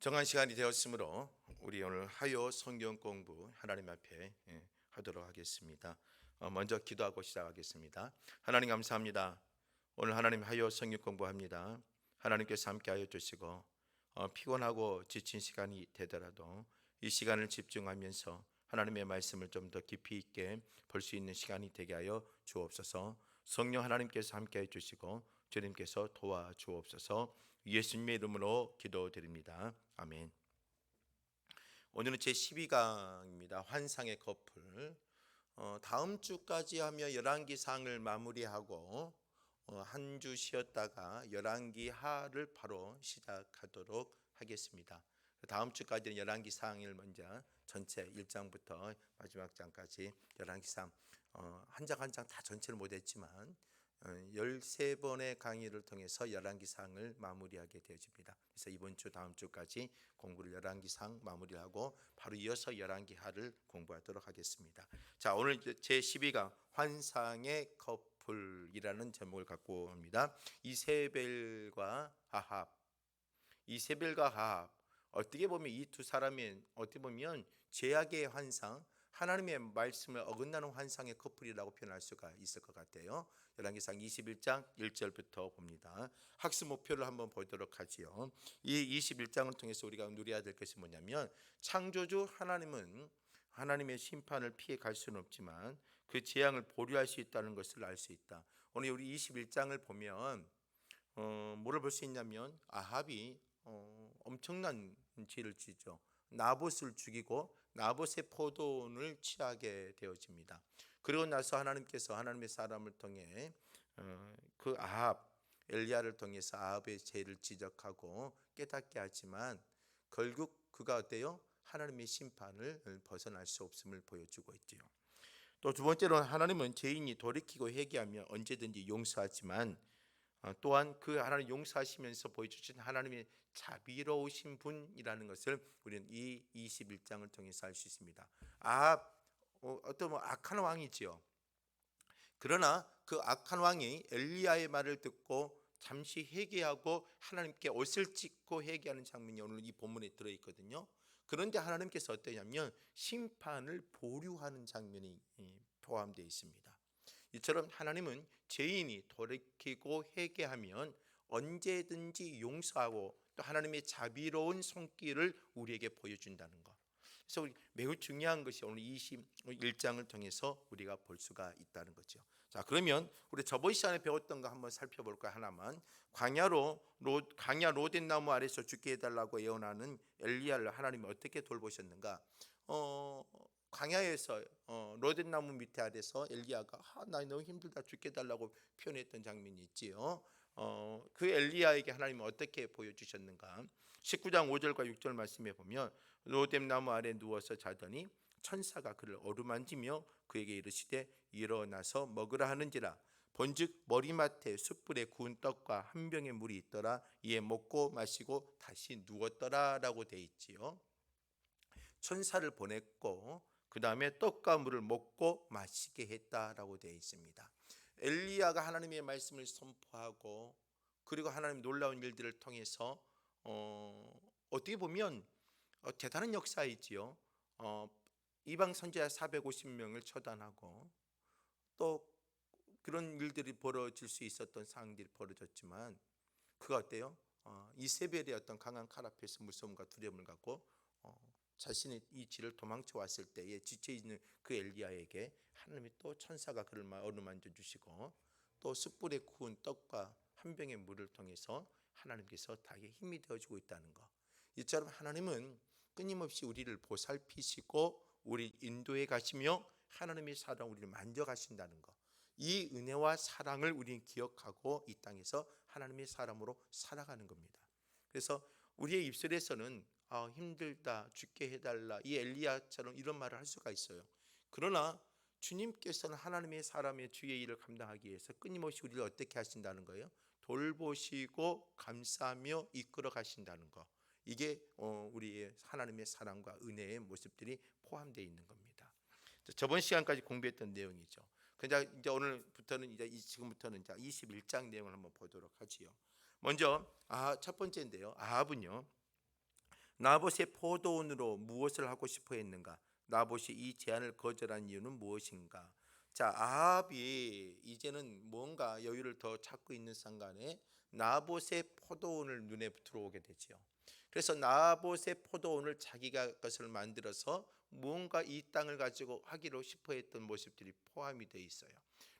정한 시간이 되었으므로 우리 오늘 화요 성경 공부 하나님 앞에 하도록 하겠습니다. 먼저 기도하고 시작하겠습니다. 하나님 감사합니다. 오늘 하나님 화요 성경 공부합니다. 하나님께서 함께하여 주시고 피곤하고 지친 시간이 되더라도 이 시간을 집중하면서 하나님의 말씀을 좀 더 깊이 있게 볼 수 있는 시간이 되게 하여 주옵소서. 성령 하나님께서 함께해 주시고 주님께서 도와주옵소서. 예수님의 이름으로 기도드립니다. 아멘. 오늘은 제 12강입니다. 환상의 커플. 다음 주까지 하며 열왕기상을 마무리하고 한 주 쉬었다가 열왕기하를 바로 시작하도록 하겠습니다. 다음 주까지는 열왕기상을 먼저 전체 1장부터 마지막 장까지 열왕기상 한 장 한 장 다 전체를 못했지만 13번의 강의를 통해서 열왕기상을 마무리하게 되어집니다. 그래서 이번 주 다음 주까지 공부를 열왕기상 마무리하고 바로 이어서 열왕기하를 공부하도록 하겠습니다. 자, 오늘 제 12강 환상의 커플이라는 제목을 갖고 옵니다. 이세벨과 아합. 이세벨과 아합, 어떻게 보면 이 두 사람이 어떻게 보면 죄악의 환상, 하나님의 말씀을 어긋나는 환상의 커플이라고 표현할 수가 있을 것 같아요. 열왕기상 21장 1절부터 봅니다. 학습 목표를 한번 보도록 하지요. 이 21장을 통해서 우리가 누려야 될 것이 뭐냐면, 창조주 하나님은 하나님의 심판을 피해 갈 수는 없지만 그 재앙을 보류할 수 있다는 것을 알 수 있다. 오늘 우리 21장을 보면 뭐를 볼 수 있냐면, 아합이 엄청난 죄를 지죠. 나봇을 죽이고 나봇의 포도원을 취하게 되어집니다. 그러고 나서 하나님께서 하나님의 사람을 통해 그 아합 엘리야를 통해서 아합의 죄를 지적하고 깨닫게 하지만 결국 그가 어때요? 하나님의 심판을 벗어날 수 없음을 보여주고 있지요. 또 두 번째로는 하나님은 죄인이 돌이키고 회개하면 언제든지 용서하지만 또한 그 하나님 용서하시면서 보여주신 하나님의 자비로우신 분이라는 것을 우리는 이 21장을 통해서 알 수 있습니다. 아합 어떤 악한 왕이지요. 그러나 그 악한 왕이 엘리야의 말을 듣고 잠시 회개하고 하나님께 옷을 찢고 회개하는 장면이 오늘 이 본문에 들어있거든요. 그런데 하나님께서 어떠냐면 심판을 보류하는 장면이 포함되어 있습니다. 이처럼 하나님은 죄인이 돌이키고 회개하면 언제든지 용서하고 또 하나님의 자비로운 손길을 우리에게 보여준다는 것. 그래서 매우 중요한 것이 오늘 21장을 통해서 우리가 볼 수가 있다는 거죠. 자, 그러면 우리 저번 시간에 배웠던 거 한번 살펴볼까요? 하나만. 광야 로덴 나무 아래서 죽게 해달라고 예언하는 엘리야를 하나님이 어떻게 돌보셨는가? 광야에서 로덴 나무 밑에 아래서 엘리야가 나 너무 힘들다 죽게 해달라고 표현했던 장면이 있지요. 그 엘리야에게 하나님은 어떻게 보여주셨는가? 19장 5절과 6절 말씀에 보면 로뎀 나무 아래 누워서 자더니 천사가 그를 어루만지며 그에게 이르시되 일어나서 먹으라 하는지라. 본즉 머리맡에 숯불에 구운 떡과 한 병의 물이 있더라. 이에 먹고 마시고 다시 누웠더라라고 돼 있지요. 천사를 보냈고 그 다음에 떡과 물을 먹고 마시게 했다라고 되어 있습니다. 엘리야가 하나님의 말씀을 선포하고 그리고 하나님 놀라운 일들을 통해서 어떻게 보면 대단한 역사이지요. 이방 선지자 450명을 처단하고 또 그런 일들이 벌어질 수 있었던 상황들이 벌어졌지만 그가 어때요? 이세벨의 어떤 강한 칼 앞에서 무서움과 두려움을 갖고 자신의 이 길을 도망쳐 왔을 때에 지쳐 있는 그 엘리야에게 하나님이 또 천사가 그를 어루만져 주시고 또 숯불에 구운 떡과 한 병의 물을 통해서 하나님께서 다에게 힘이 되어주고 있다는 것. 이처럼 하나님은 끊임없이 우리를 보살피시고 우리 인도해 가시며 하나님의 사랑 우리를 만져가신다는 것. 이 은혜와 사랑을 우리는 기억하고 이 땅에서 하나님의 사람으로 살아가는 겁니다. 그래서 우리의 입술에서는 힘들다, 죽게 해달라, 이 엘리야처럼 이런 말을 할 수가 있어요. 그러나 주님께서는 하나님의 사람의 주의 일을 감당하기 위해서 끊임없이 우리를 어떻게 하신다는 거예요? 돌보시고 감싸며 이끌어 가신다는 거. 이게 우리의 하나님의 사랑과 은혜의 모습들이 포함되어 있는 겁니다. 저번 시간까지 공부했던 내용이죠. 이제 오늘부터는 지금부터는 21장 내용을 한번 보도록 하지요. 먼저 첫 번째인데요. 아합은요. 나봇의 포도원으로 무엇을 하고 싶어 했는가? 나봇이 이 제안을 거절한 이유는 무엇인가? 자, 아합이 이제는 뭔가 여유를 더 찾고 있는 상간에 나봇의 포도원을 눈에 들어오게 되지요. 그래서 나봇의 포도원을 자기가 것을 만들어서 무언가 이 땅을 가지고 하기로 싶어 했던 모습들이 포함이 되어 있어요.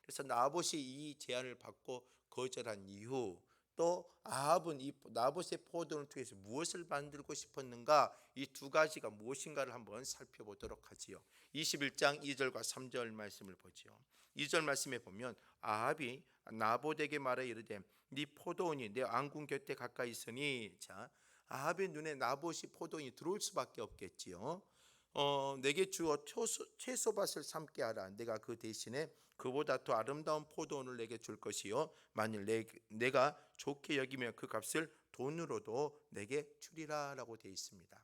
그래서 나봇이 이 제안을 받고 거절한 이후, 또 아합은 이 나봇의 포도원을 통해서 무엇을 만들고 싶었는가, 이 두 가지가 무엇인가를 한번 살펴보도록 하지요. 21장 2절과 3절 말씀을 보지요. 2절 말씀에 보면 아합이 나봇에게 말해 이르되 네 포도원이 내 왕궁 곁에 가까이 있으니, 자, 아합의 눈에 나봇이 포도원이 들어올 수밖에 없겠지요. 내게 주어 채소밭을 삼게 하라. 내가 그 대신에 그보다 더 아름다운 포도원을 내게 줄 것이요, 만일 내가 좋게 여기면 그 값을 돈으로도 내게 주리라라고 되어 있습니다.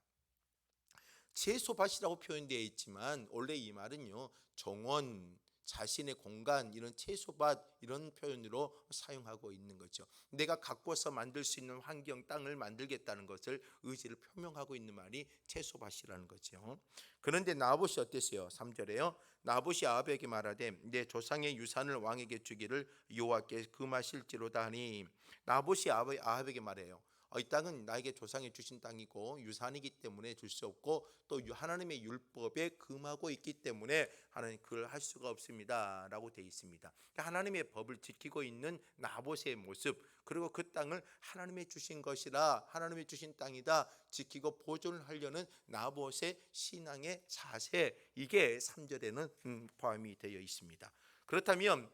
채소밭이라고 표현되어 있지만 원래 이 말은요, 정원, 자신의 공간, 이런 채소밭, 이런 표현으로 사용하고 있는 거죠. 내가 가꿔서 만들 수 있는 환경, 땅을 만들겠다는 것을 의지를 표명하고 있는 말이 채소밭이라는 거죠. 그런데 나봇이 어땠어요? 3절에요. 나봇이 아합에게 말하되 내 조상의 유산을 왕에게 주기를 여호와께 금하실지로다 하니, 나봇이 아합에게 말해요. 이 땅은 나에게 조상이 주신 땅이고 유산이기 때문에 줄 수 없고, 또 하나님의 율법에 금하고 있기 때문에 하나님 그걸 할 수가 없습니다 라고 되어 있습니다. 하나님의 법을 지키고 있는 나봇의 모습, 그리고 그 땅을 하나님이 주신 것이라, 하나님이 주신 땅이다 지키고 보존을 하려는 나봇의 신앙의 자세, 이게 3절에는 포함이 되어 있습니다. 그렇다면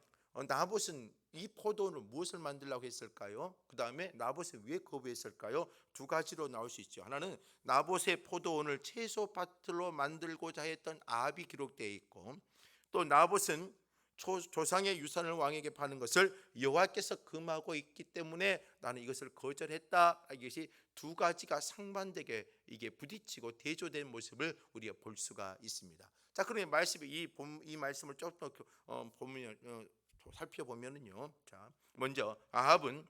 나봇은 이 포도원을 무엇을 만들려고 했을까요? 그 다음에 나봇이 왜 거부했을까요? 두 가지로 나올 수 있죠. 하나는 나봇의 포도원을 채소밭으로 만들고자 했던 아합이 기록되어 있고, 또 나봇은 조상의 유산을 왕에게 파는 것을 여호와께서 금하고 있기 때문에 나는 이것을 거절했다. 이것이 두 가지가 상반되게 이게 부딪히고 대조된 모습을 우리가 볼 수가 있습니다. 자, 그러면 이 말씀을 조금 더 보면 살펴보면은요. 자, 먼저 아합은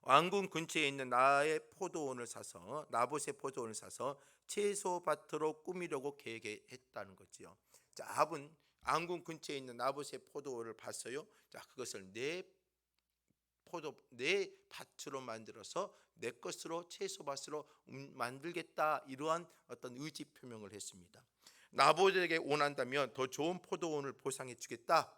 왕궁 근처에 있는 나봇의 포도원을 사서 채소밭으로 꾸미려고 계획했다는 거지요. 자, 아합은 왕궁 근처에 있는 나봇의 포도원을 봤어요. 자, 그것을 내 밭으로 만들어서 내 것으로 채소밭으로 만들겠다, 이러한 어떤 의지 표명을 했습니다. 나봇에게 원한다면 더 좋은 포도원을 보상해 주겠다,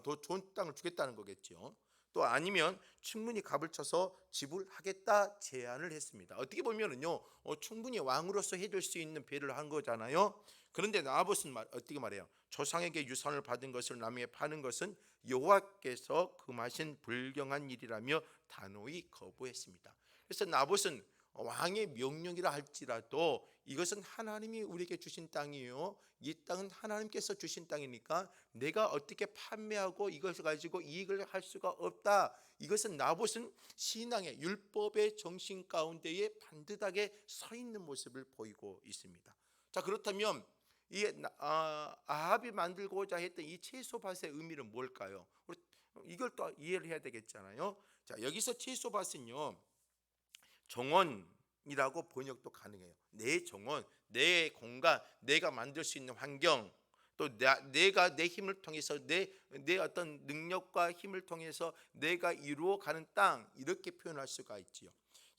더 좋은 땅을 주겠다는 거겠죠. 또 아니면 충분히 값을 쳐서 지불하겠다 제안을 했습니다. 어떻게 보면은요, 충분히 왕으로서 해줄 수 있는 배를 한 거잖아요. 그런데 나봇은 어떻게 말해요? 조상에게 유산을 받은 것을 남에게 파는 것은 여호와께서 금하신 불경한 일이라며 단호히 거부했습니다. 그래서 나봇은 왕의 명령이라 할지라도 이것은 하나님이 우리에게 주신 땅이에요. 이 땅은 하나님께서 주신 땅이니까 내가 어떻게 판매하고 이것을 가지고 이익을 할 수가 없다. 이것은 나봇은 신앙의 율법의 정신 가운데에 반듯하게 서 있는 모습을 보이고 있습니다. 자, 그렇다면 이 아합이 만들고자 했던 이 채소밭의 의미는 뭘까요? 이걸 또 이해를 해야 되겠잖아요. 자, 여기서 채소밭은요, 정원이라고 번역도 가능해요. 내 정원, 내 공간, 내가 만들 수 있는 환경, 또 내가 내 힘을 통해서 내 어떤 능력과 힘을 통해서 내가 이루어가는 땅, 이렇게 표현할 수가 있지요.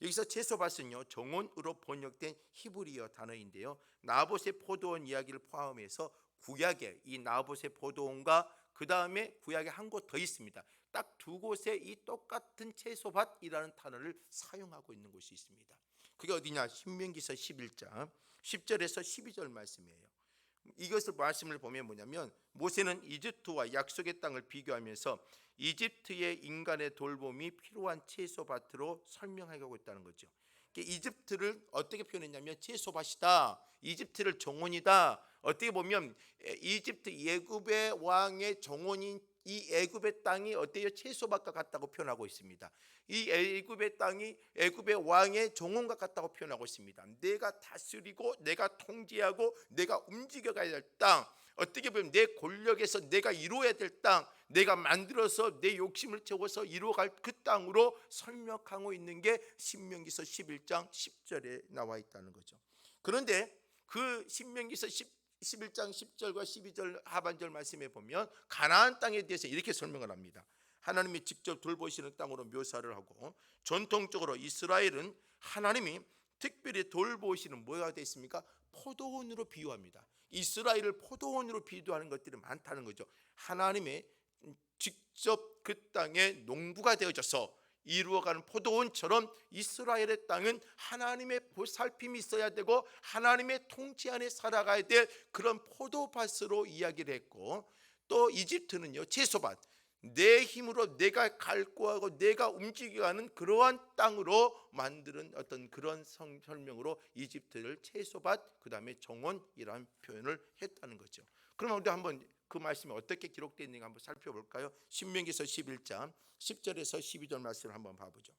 여기서 채소밭은요, 정원으로 번역된 히브리어 단어인데요, 나봇의 포도원 이야기를 포함해서 구약의 이 나봇의 포도원과 그 다음에 구약에 한 곳 더 있습니다. 딱 두 곳에 이 똑같은 채소밭이라는 단어를 사용하고 있는 곳이 있습니다. 그게 어디냐? 신명기서 11장 10절에서 12절 말씀이에요. 이것을 말씀을 보면 뭐냐면, 모세는 이집트와 약속의 땅을 비교하면서 이집트의 인간의 돌봄이 필요한 채소밭으로 설명하고 있다는 거죠. 이집트를 어떻게 표현했냐면 채소밭이다, 이집트를 정원이다. 어떻게 보면 이집트 예굽의 왕의 정원인 이 애굽의 땅이 어때요? 채소밭과 같다고 표현하고 있습니다. 이 애굽의 땅이 애굽의 왕의 정원과 같다고 표현하고 있습니다. 내가 다스리고 내가 통제하고 내가 움직여가야 될 땅, 어떻게 보면 내 권력에서 내가 이루어야 될 땅, 내가 만들어서 내 욕심을 채워서 이루어갈 그 땅으로 설명하고 있는 게 신명기서 11장 10절에 나와 있다는 거죠. 그런데 그 신명기서 11장 10절과 12절 하반절 말씀에 보면 가나안 땅에 대해서 이렇게 설명을 합니다. 하나님이 직접 돌보시는 땅으로 묘사를 하고, 전통적으로 이스라엘은 하나님이 특별히 돌보시는 뭐가 되어 있습니까? 포도원으로 비유합니다. 이스라엘을 포도원으로 비유하는 것들이 많다는 거죠. 하나님의 직접 그 땅에 농부가 되어져서 이루어가는 포도원처럼 이스라엘의 땅은 하나님의 보살핌이 있어야 되고 하나님의 통치 안에 살아가야 될 그런 포도밭으로 이야기를 했고, 또 이집트는요, 채소밭, 내 힘으로 내가 갈구하고 내가 움직여가는 그러한 땅으로 만드는 어떤 그런 설명으로 이집트를 채소밭, 그 다음에 정원이라는 표현을 했다는 거죠. 그러면 우리 한번 그 말씀이 어떻게 기록되어 있는지 한번 살펴볼까요? 신명기서 11장 10절에서 12절 말씀을 한번 봐보죠.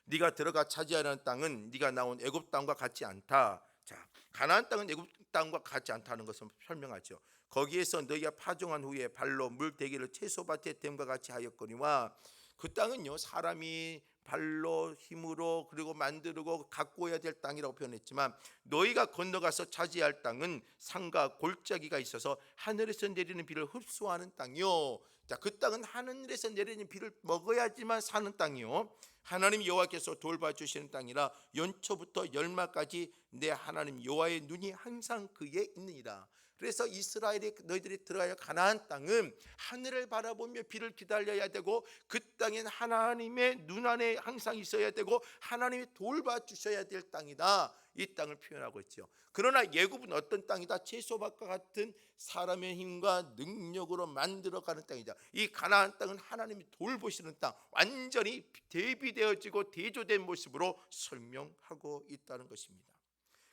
네가 들어가 차지하는 땅은 네가 나온 애굽 땅과 같지 않다. 자, 가나안 땅은 애굽 땅과 같지 않다는 것을 설명하죠. 거기에서 너희가 파종한 후에 발로 물 대기를 채소밭의 댐과 같이 하였거니와, 그 땅은요, 사람이 발로 힘으로 그리고 만들고 갖고 오야 될 땅이라고 표현했지만, 너희가 건너가서 차지할 땅은 산과 골짜기가 있어서 하늘에서 내리는 비를 흡수하는 땅이요. 자, 그 땅은 하늘에서 내리는 비를 먹어야지만 사는 땅이요, 하나님 여호와께서 돌봐주시는 땅이라 연초부터 열마까지 내 하나님 여호와의 눈이 항상 그에 있느니라. 그래서 이스라엘이 너희들이 들어가야 가나안 땅은 하늘을 바라보며 비를 기다려야 되고, 그 땅엔 하나님의 눈 안에 항상 있어야 되고 하나님이 돌봐주셔야 될 땅이다, 이 땅을 표현하고 있죠. 그러나 예굽은 어떤 땅이다? 채소밭과 같은 사람의 힘과 능력으로 만들어가는 땅이다. 이 가나안 땅은 하나님이 돌보시는 땅, 완전히 대비되어지고 대조된 모습으로 설명하고 있다는 것입니다.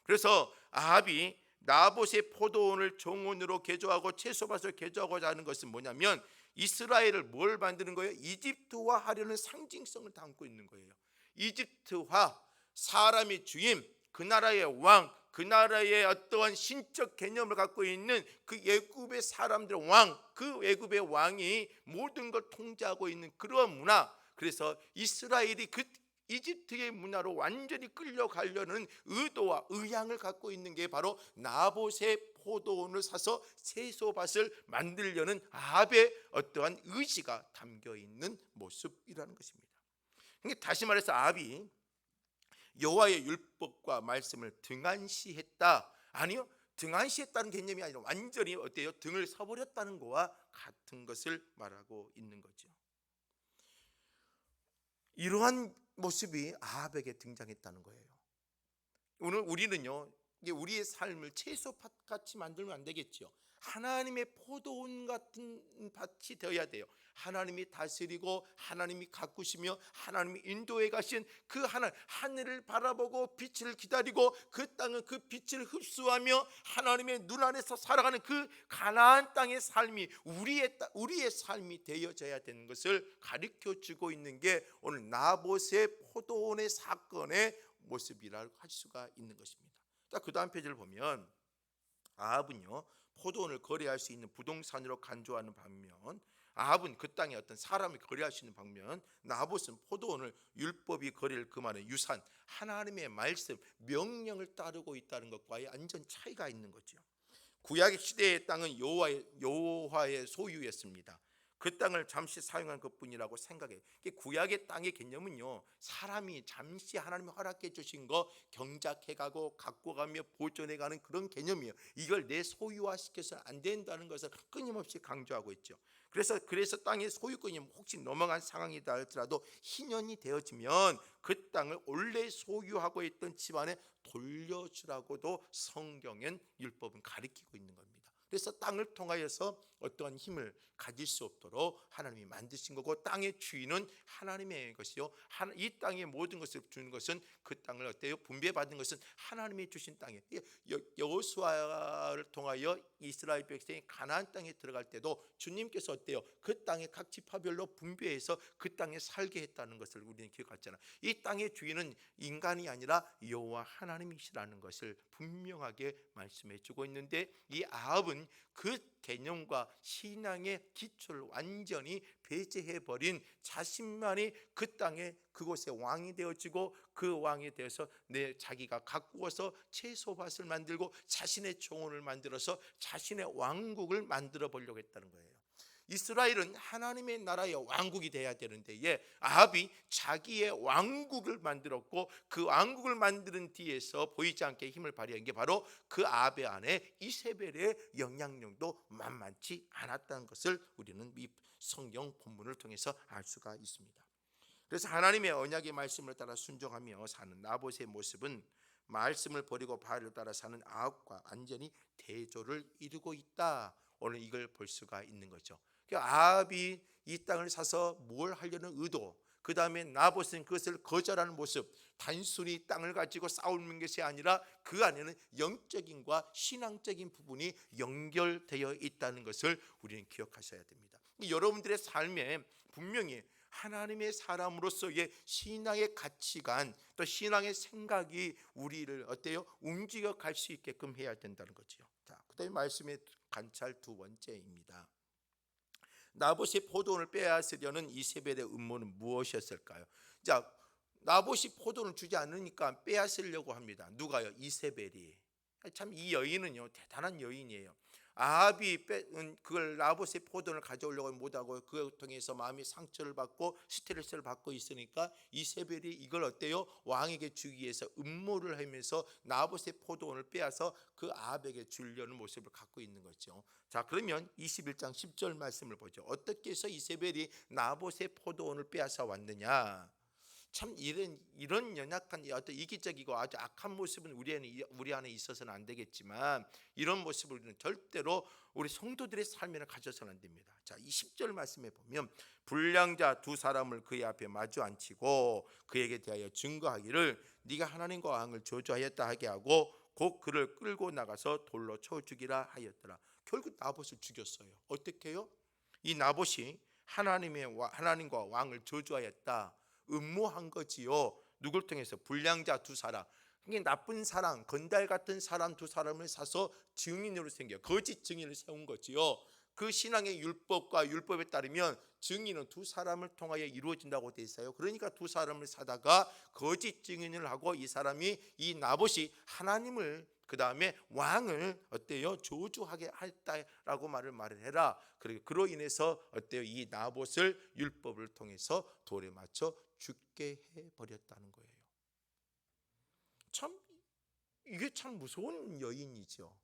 그래서 아합이 나봇의 포도원을 정원으로 개조하고 채소밭을 개조하고자 하는 것은 뭐냐면, 이스라엘을 뭘 만드는 거예요? 이집트화 하려는 상징성을 담고 있는 거예요. 이집트화, 사람의 주임, 그 나라의 왕, 그 나라의 어떠한 신적 개념을 갖고 있는 그 애굽의 사람들의 왕, 그 애굽의 왕이 모든 걸 통제하고 있는 그러한 문화. 그래서 이스라엘이 그 이집트의 문화로 완전히 끌려가려는 의도와 의향을 갖고 있는 게 바로 나봇의 포도원을 사서 채소밭을 만들려는 아합의 어떠한 의지가 담겨 있는 모습이라는 것입니다. 그러니까 다시 말해서 아합이 여호와의 율법과 말씀을 등한시했다? 아니요, 등한시했다는 개념이 아니라 완전히 어때요? 등을 서버렸다는 거와 같은 것을 말하고 있는 거죠. 이러한 모습이 아합에게 등장했다는 거예요. 오늘 우리는요, 우리의 삶을 채소밭 같이 만들면 안 되겠죠. 하나님의 포도원 같은 밭이 되어야 돼요. 하나님이 다스리고 하나님이 가꾸시며 하나님이 인도해 가신 그 하늘을 바라보고 빛을 기다리고 그 땅은 그 빛을 흡수하며 하나님의 눈 안에서 살아가는 그 가나안 땅의 삶이 우리의 삶이 되어져야 되는 것을 가르쳐주고 있는 게 오늘 나봇의 포도원의 사건의 모습이라고 할 수가 있는 것입니다. 자, 그 다음 페이지를 보면 아합은요, 포도원을 거래할 수 있는 부동산으로 간주하는 반면, 아합은 그 땅에 어떤 사람을 거래할 수 있는 반면, 나봇은 포도원을 율법이 거래를 금하는 유산, 하나님의 말씀, 명령을 따르고 있다는 것과의 완전 차이가 있는 거죠. 구약 시대의 땅은 여호와의 소유였습니다. 그 땅을 잠시 사용한 것뿐이라고 생각해요. 구약의 땅의 개념은요, 사람이 잠시 하나님이 허락해 주신 거 경작해가고 갖고 가며 보존해가는 그런 개념이에요. 이걸 내 소유화시켜서는 안 된다는 것을 끊임없이 강조하고 있죠. 그래서 땅의 소유권이 혹시 넘어간 상황이다 할지라도 희년이 되어지면 그 땅을 원래 소유하고 있던 집안에 돌려주라고도 성경엔 율법은 가리키고 있는 겁니다. 그래서 땅을 통하여서 어떠한 힘을 가질 수 없도록 하나님이 만드신 거고, 땅의 주인은 하나님의 것이요, 이 땅의 모든 것을 주는 것은 그 땅을 어때요? 분배받은 것은 하나님이 주신 땅이에요. 여호수아를 통하여 이스라엘 백성이 가나안 땅에 들어갈 때도 주님께서 어때요? 그 땅의 각 지파별로 분배해서 그 땅에 살게 했다는 것을 우리는 기억하잖아요. 이 땅의 주인은 인간이 아니라 여호와 하나님이시라는 것을 분명하게 말씀해 주고 있는데, 이 아합은 아합은 그 개념과 신앙의 기초를 완전히 배제해버린 자신만이 그 땅에 그곳에 왕이 되어지고 그 왕이 되어서 자기가 가꾸어서 채소밭을 만들고 자신의 총원을 만들어서 자신의 왕국을 만들어 보려고 했다는 거예요. 이스라엘은 하나님의 나라의 왕국이 돼야 되는데 아합이 자기의 왕국을 만들었고 그 왕국을 만드는 뒤에서 보이지 않게 힘을 발휘한 게 바로 그 아합의 안에 이세벨의 영향력도 만만치 않았다는 것을 우리는 이 성경 본문을 통해서 알 수가 있습니다. 그래서 하나님의 언약의 말씀을 따라 순종하며 사는 나봇의 모습은 말씀을 버리고 바알을 따라 사는 아합과 완전히 대조를 이루고 있다. 오늘 이걸 볼 수가 있는 거죠. 아합이 이 땅을 사서 뭘 하려는 의도, 그 다음에 나봇은 그것을 거절하는 모습, 단순히 땅을 가지고 싸우는 것이 아니라 그 안에는 영적인과 신앙적인 부분이 연결되어 있다는 것을 우리는 기억하셔야 됩니다. 여러분들의 삶에 분명히 하나님의 사람으로서의 신앙의 가치관, 또 신앙의 생각이 우리를 움직여 갈 수 있게끔 해야 된다는 거죠. 자, 그다음에 말씀의 관찰 두 번째입니다. 나봇이 포도원을 빼앗으려는 이세벨의 음모는 무엇이었을까요? 자, 나봇이 포도원을 주지 않으니까 빼앗으려고 합니다. 누가요? 이세벨이. 참 이 여인은요 대단한 여인이에요. 아합이 그걸 나봇의 포도원을 가져오려고 못하고 그걸 통해서 마음이 상처를 받고 스트레스를 받고 있으니까 이세벨이 이걸 왕에게 주기 위해서 음모를 하면서 나봇의 포도원을 빼앗아 그 아합에게 주려는 모습을 갖고 있는 거죠. 자, 그러면 21장 10절 말씀을 보죠. 어떻게 해서 이세벨이 나봇의 포도원을 빼앗아 왔느냐? 참 이런 연약한 어떤 이기적이고 아주 악한 모습은 우리 안에 있어서는 안 되겠지만 이런 모습을 우리는 절대로 우리 성도들의 삶에는 가져서는 안 됩니다. 자, 이 10절 말씀에 보면 불량자 두 사람을 그의 앞에 마주 앉히고 그에게 대하여 증거하기를 네가 하나님과 왕을 저주하였다 하게 하고 곧 그를 끌고 나가서 돌로 쳐 죽이라 하였더라. 결국 나봇을 죽였어요. 어떻게 해요? 이 나봇이 하나님과 왕을 저주하였다, 음모한 거지요. 누굴 통해서? 불량자 두 사람, 나쁜 사람, 건달 같은 사람 두 사람을 사서 증인으로 거짓 증인을 세운 거지요. 그 신앙의 율법과 율법에 따르면 증인은 두 사람을 통하여 이루어진다고 돼 있어요. 그러니까 두 사람을 사다가 거짓 증인을 하고 이 나봇이 하나님을 그 다음에 왕을 저주하게 했다라고 말을 해라. 그로 인해서 이 나봇을 율법을 통해서 돌에 맞춰 죽게 해버렸다는 거예요. 이게 참 무서운 여인이죠.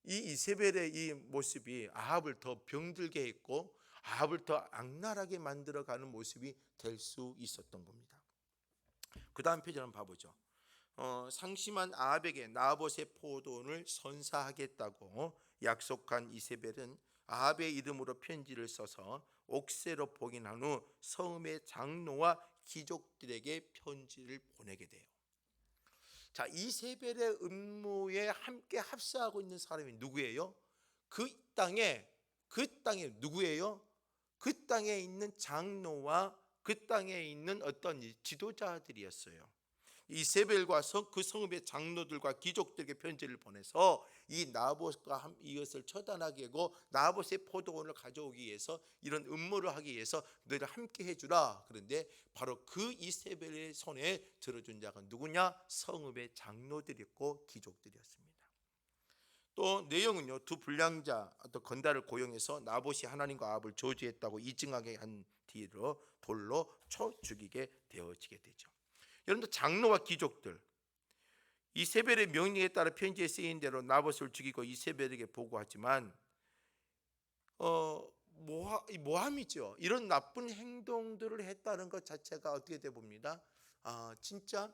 이 이세벨의 이 모습이 아합을 더 병들게 했고 아합을 더 악랄하게 만들어가는 모습이 될 수 있었던 겁니다. 그 다음 페이지 한번 봐보죠. 상심한 아합에게 나봇의 포도원을 선사하겠다고 약속한 이세벨은 아합의 이름으로 편지를 써서 옥새로 봉인한 후 성읍의 장로와 귀족들에게 편지를 보내게 돼요. 자, 이세벨의 음모에 함께 합사하고 있는 사람이 누구예요? 그 땅에 누구예요? 그 땅에 있는 장로와 그 땅에 있는 어떤 지도자들이었어요. 이세벨과 그 성읍의 장로들과 귀족들에게 편지를 보내서 이 나봇과 이것을 처단하게 하고 나봇의 포도원을 가져오기 위해서 이런 음모를 하기 위해서 너희를 함께 해주라. 그런데 바로 그 이세벨의 손에 들어준 자가 누구냐? 성읍의 장로들이었고 귀족들이었습니다. 또 내용은요, 두 불량자 또 건달을 고용해서 나봇이 하나님과 아합을 저주했다고 인증하게 한 뒤로 돌로 쳐 죽이게 되어지게 되죠. 여러분들, 장로와 귀족들, 이세벨의 명령에 따라 편지에 쓰인 대로 나봇을 죽이고 이세벨에게 보고하지만 모함이죠. 이런 나쁜 행동들을 했다는 것 자체가 어떻게 돼 봅니다. 진짜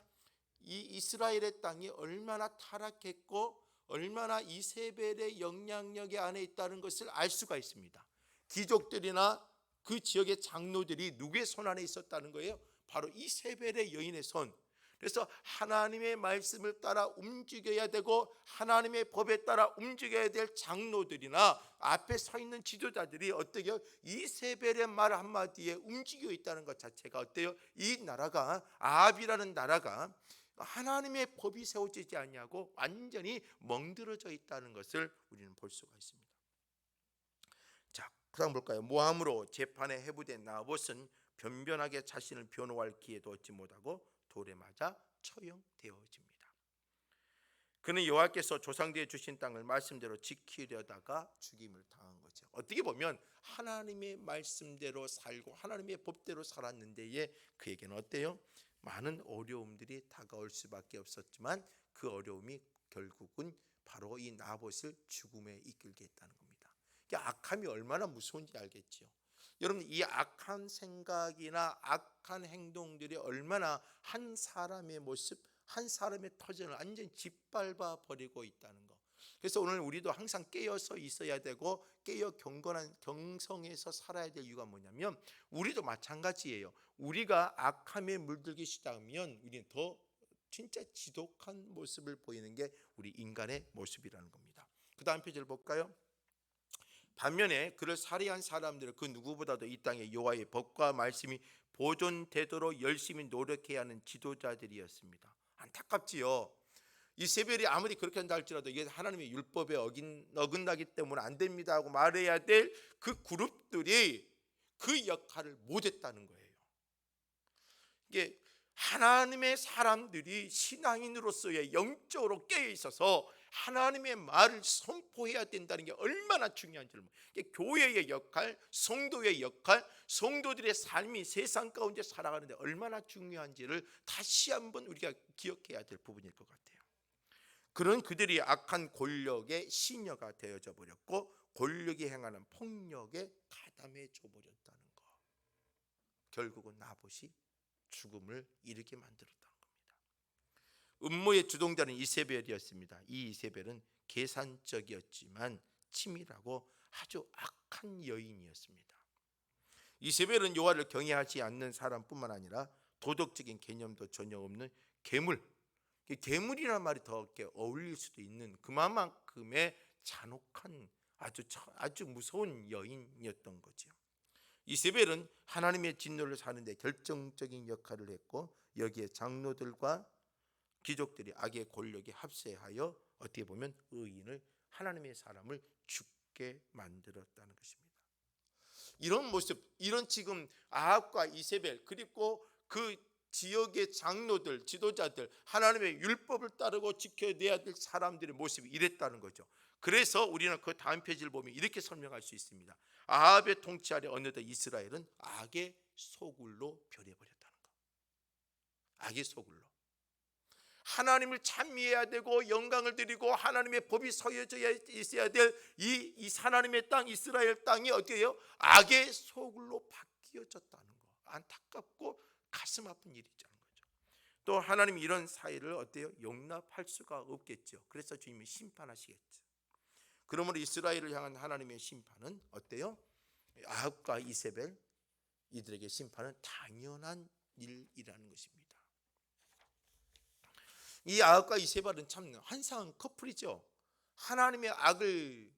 이 이스라엘의 땅이 얼마나 타락했고 얼마나 이세벨의 영향력 안에 있다는 것을 알 수가 있습니다. 귀족들이나 그 지역의 장로들이 누구의 손 안에 있었다는 거예요? 바로 이세벨의 여인의 손. 그래서 하나님의 말씀을 따라 움직여야 되고 하나님의 법에 따라 움직여야 될 장로들이나 앞에 서 있는 지도자들이 어때요? 이세벨의 말 한마디에 움직여 있다는 것 자체가 어때요? 이 나라가, 아합이라는 나라가 하나님의 법이 세워지지 않냐고 완전히 멍들어져 있다는 것을 우리는 볼 수가 있습니다. 자, 그다음 볼까요? 모함으로 재판에 해부된 나봇은 변변하게 자신을 변호할 기회도 얻지 못하고 돌에 맞아 처형되어집니다. 그는 여호와께서 조상들에 주신 땅을 말씀대로 지키려다가 죽임을 당한 거죠. 어떻게 보면 하나님의 말씀대로 살고 하나님의 법대로 살았는데에 그에게는 어때요? 많은 어려움들이 다가올 수밖에 없었지만 그 어려움이 결국은 바로 이 나봇을 죽음에 이끌게 했다는 겁니다. 악함이 얼마나 무서운지 알겠죠. 여러분, 이 악한 생각이나 악한 행동들이 얼마나 한 사람의 모습, 한 사람의 터전을 완전히 짓밟아 버리고 있다는 거. 그래서 오늘 우리도 항상 깨어서 있어야 되고 깨어 경건한 경성에서 살아야 될 이유가 뭐냐면 우리도 마찬가지예요. 우리가 악함에 물들기 시작하면 우리는 더 진짜 지독한 모습을 보이는 게 우리 인간의 모습이라는 겁니다. 그 다음 페이지를 볼까요? 반면에 그를 살해한 사람들은 그 누구보다도 이 땅에 여호와의 법과 말씀이 보존되도록 열심히 노력해야 하는 지도자들이었습니다. 안타깝지요. 이세벨이 아무리 그렇게 한다 할지라도 이게 하나님의 율법에 어긋나기 때문에 안 됩니다 하고 말해야 될 그 그룹들이 그 역할을 못했다는 거예요. 이게 하나님의 사람들이 신앙인으로서의 영적으로 깨어 있어서 하나님의 말을 선포해야 된다는 게 얼마나 중요한지를, 교회의 역할, 성도의 역할, 성도들의 삶이 세상 가운데 살아가는데 얼마나 중요한지를 다시 한번 우리가 기억해야 될 부분일 것 같아요. 그런 그들이 악한 권력의 시녀가 되어져 버렸고 권력이 행하는 폭력에 가담해져 버렸다는 거. 결국은 나봇이 죽음을 이르게 만들었다는 겁니다. 음모의 주동자는 이세벨이었습니다. 이 이세벨은 계산적이었지만 치밀하고 아주 악한 여인이었습니다. 이세벨은 여호와를 경외하지 않는 사람뿐만 아니라 도덕적인 개념도 전혀 없는 괴물, 괴물이라는 말이 더 어울릴 수도 있는 그만큼의 잔혹한 아주 무서운 여인이었던 거죠. 이세벨은 하나님의 진노를 사는데 결정적인 역할을 했고 여기에 장로들과 귀족들이 악의 권력에 합세하여 어떻게 보면 의인을, 하나님의 사람을 죽게 만들었다는 것입니다. 이런 모습, 이런 지금 아합과 이세벨 그리고 그 지역의 장로들, 지도자들, 하나님의 율법을 따르고 지켜내야 될 사람들의 모습이 이랬다는 거죠. 그래서 우리는 그 다음 페이지를 보면 이렇게 설명할 수 있습니다. 아합의 통치 아래 어느덧 이스라엘은 악의 소굴로 변해버렸다는 거. 악의 소굴로. 하나님을 찬미해야 되고 영광을 드리고 하나님의 법이 서여져 있어야 될 이 하나님의 땅, 이스라엘 땅이 어떻게 해요? 악의 소굴로 바뀌어졌다는 거. 안타깝고 가슴 아픈 일이라는 거죠. 또 하나님이 이런 사회를 어때요? 용납할 수가 없겠죠. 그래서 주님이 심판하시겠죠. 그러므로 이스라엘을 향한 하나님의 심판은 어때요? 아합과 이세벨 이들에게 심판은 당연한 일이라는 것입니다. 이 아합과 이세벨은 참 한상한 커플이죠. 하나님의 악을,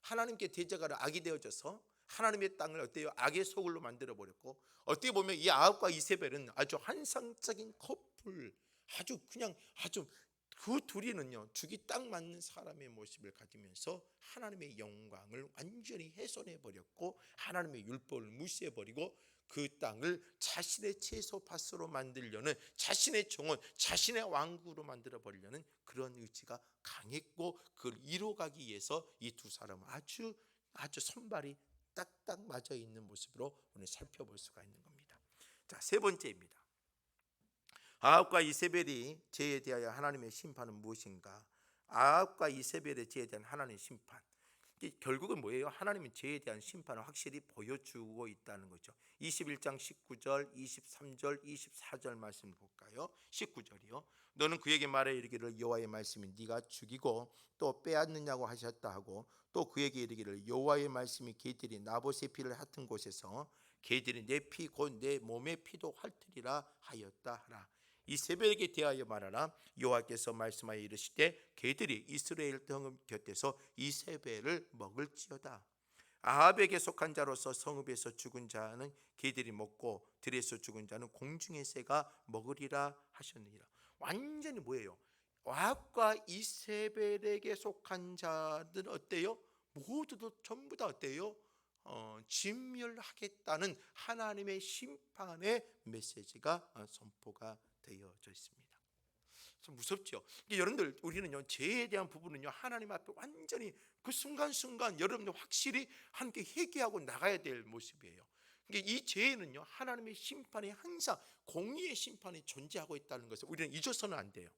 하나님께 대적하는 악이 되어져서 하나님의 땅을 어때요? 악의 소굴로 만들어 버렸고, 어떻게 보면 이 아합과 이세벨은 아주 환상적인 커플, 아주 그 둘이는요 죽이 딱 맞는 사람의 모습을 가지면서 하나님의 영광을 완전히 훼손해 버렸고 하나님의 율법을 무시해 버리고 그 땅을 자신의 채소 밭으로 만들려는, 자신의 정원, 자신의 왕국으로 만들어 버리려는 그런 의지가 강했고, 그걸 이뤄가기 위해서 이 두 사람은 아주 손발이 딱딱 맞아 있는 모습으로 오늘 살펴볼 수가 있는 겁니다. 자, 세 번째입니다. 아합과 이세벨이 죄에 대하여 하나님의 심판은 무엇인가? 아합과 이세벨의 죄에 대한 하나님의 심판, 결국은 뭐예요? 하나님은 죄에 대한 심판을 확실히 보여주고 있다는 거죠. 21장 19절, 23절, 24절 말씀을 볼까요? 19절이요. 너는 그에게 말해 이르기를 여호와의 말씀이 네가 죽이고 또 빼앗느냐고 하셨다 하고, 또 그에게 이르기를 여호와의 말씀이 개들이 나봇의 피를 핥은 곳에서 개들이 내 피 곧 내 몸의 피도 핥으리라 하였다 하라. 이세벨에게 대하여 말하라. 여호와께서 말씀하여 이르시되 개들이 이스라엘 등 곁에서 이세벨을 먹을지어다. 아합에게 속한 자로서 성읍에서 죽은 자는 개들이 먹고 들에서 죽은 자는 공중의 새가 먹으리라 하셨느니라. 완전히 뭐예요? 아합과 이세벨에게 속한 자들은 어때요? 모두도 전부 다 어때요? 진멸하겠다는 하나님의 심판의 메시지가 선포가 되어져 있습니다. 참 무섭죠. 여러분들, 우리는요, 죄에 대한 부분은요, 하나님 앞에 완전히 그 순간순간 여러분들 확실히 함께 회개하고 나가야 될 모습이에요. 이 죄에는요, 하나님의 심판이 항상 공의의 심판이 존재하고 있다는 것을 우리는 잊어서는 안 돼요.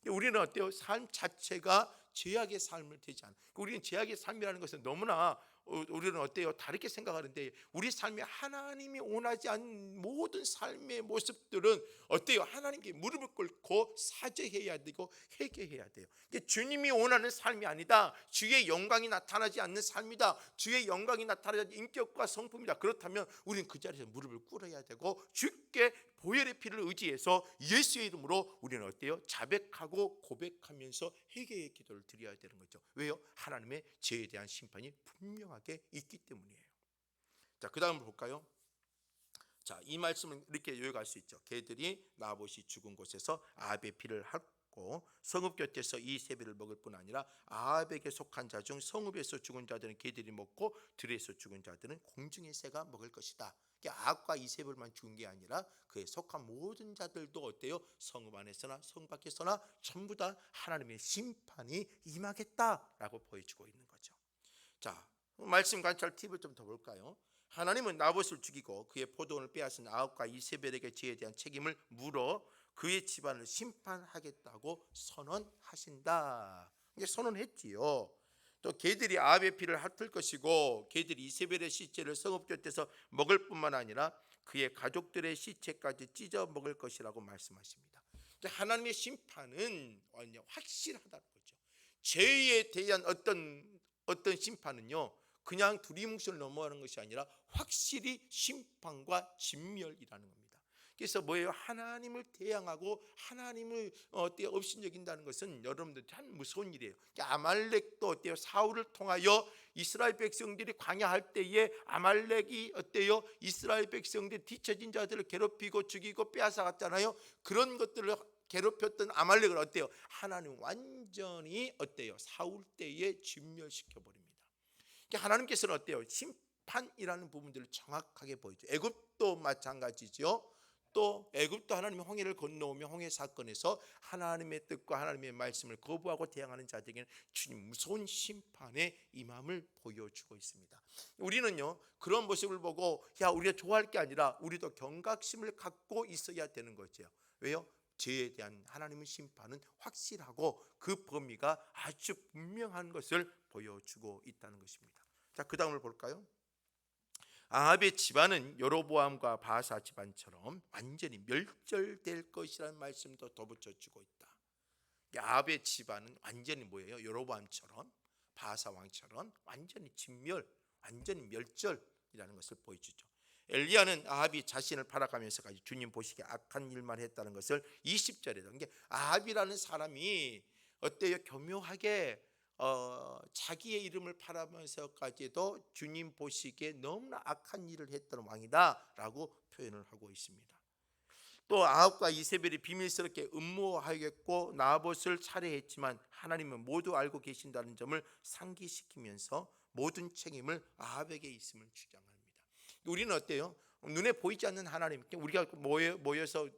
우리는 어때요? 삶 자체가 죄악의 삶을 되지 않아요. 우리는 죄악의 삶이라는 것은 너무나 우리는 어때요? 다르게 생각하는데, 우리 삶에 하나님이 원하지 않는 모든 삶의 모습들은 어때요? 하나님께 무릎을 꿇고 사죄해야 되고 회개해야 돼요. 주님이 원하는 삶이 아니다. 주의 영광이 나타나지 않는 삶이다. 주의 영광이 나타나지 않는 인격과 성품이다. 그렇다면 우리는 그 자리에서 무릎을 꿇어야 되고, 주께 보혈의 피를 의지해서 예수의 이름으로 우리는 어때요? 자백하고 고백하면서 회개의 기도를 드려야 되는 거죠. 왜요? 하나님의 죄에 대한 심판이 분명하게 있기 때문이에요. 자, 그 다음을 볼까요? 자, 이 말씀을 이렇게 요약할 수 있죠. 걔들이 나봇이 죽은 곳에서 아합의 피를 핥고 성읍 곁에서 이세벨을 먹을 뿐 아니라 아합에게 속한 자 중 성읍에서 죽은 자들은 걔들이 먹고 들에서 죽은 자들은 공중의 새가 먹을 것이다. 아합과 이세벨만 죽은 게 아니라 그에 속한 모든 자들도 어때요? 성읍 안에서나 성 밖에서나 전부 다 하나님의 심판이 임하겠다라고 보여주고 있는 거죠. 자, 말씀 관찰 팁을 좀 더 볼까요? 하나님은 나봇을 죽이고 그의 포도원을 빼앗은 아합과 이세벨에게 죄에 대한 책임을 물어 그의 집안을 심판하겠다고 선언하신다. 이게 선언했지요. 또 걔들이 아합의 피를 핥을 것이고 걔들이 이세벨의 시체를 성읍 곁에서 먹을 뿐만 아니라 그의 가족들의 시체까지 찢어 먹을 것이라고 말씀하십니다. 하나님의 심판은 확실하다는 거죠. 죄에 대한 어떤 심판은요, 그냥 두리뭉실 넘어가는 것이 아니라 확실히 심판과 진멸이라는 겁니다. 그래서 뭐예요? 하나님을 대항하고 하나님을 없인 여긴다는 것은 여러분들 참 무서운 일이에요. 아말렉도 어때요? 사울을 통하여 이스라엘 백성들이 광야할 때에 아말렉이 어때요? 이스라엘 백성들 뒤처진 자들을 괴롭히고 죽이고 빼앗아갔잖아요. 그런 것들을 괴롭혔던 아말렉을 어때요? 하나님 완전히 어때요? 사울 때에 진멸시켜 버립니다. 하나님께서는 어때요? 심판이라는 부분들을 정확하게 보이죠. 애굽도 마찬가지죠. 또 애굽도 하나님이 홍해를 건너오며 홍해 사건에서 하나님의 뜻과 하나님의 말씀을 거부하고 대항하는 자들에게는 주님 무서운 심판의 임함을 보여주고 있습니다. 우리는요, 그런 모습을 보고 우리가 좋아할 게 아니라 우리도 경각심을 갖고 있어야 되는 거죠. 왜요? 죄에 대한 하나님의 심판은 확실하고 그 범위가 아주 분명한 것을 보여주고 있다는 것입니다. 자, 그 다음을 볼까요? 아합의 집안은 여로보암과 바사 집안처럼 완전히 멸절될 것이라는 말씀도 덧붙여주고 있다. 아합의 집안은 완전히 뭐예요? 여로보암처럼 바사 왕처럼 완전히 진멸, 완전히 멸절이라는 것을 보여주죠. 엘리야는 아합이 자신을 팔아가면서까지 주님 보시기에 악한 일만 했다는 것을 20절에도 아합이라는 사람이 어때요? 교묘하게 자기의 이름을 팔아면서까지도 주님 보시기에 너무나 악한 일을 했던 왕이다 라고 표현을 하고 있습니다. 또 아합과 이세벨이 비밀스럽게 음모하였고 나봇을 살해했지만 하나님은 모두 알고 계신다는 점을 상기시키면서 모든 책임을 아합에게 있음을 주장합니다. 우리는 어때요? 눈에 보이지 않는 하나님, 우리가 모여서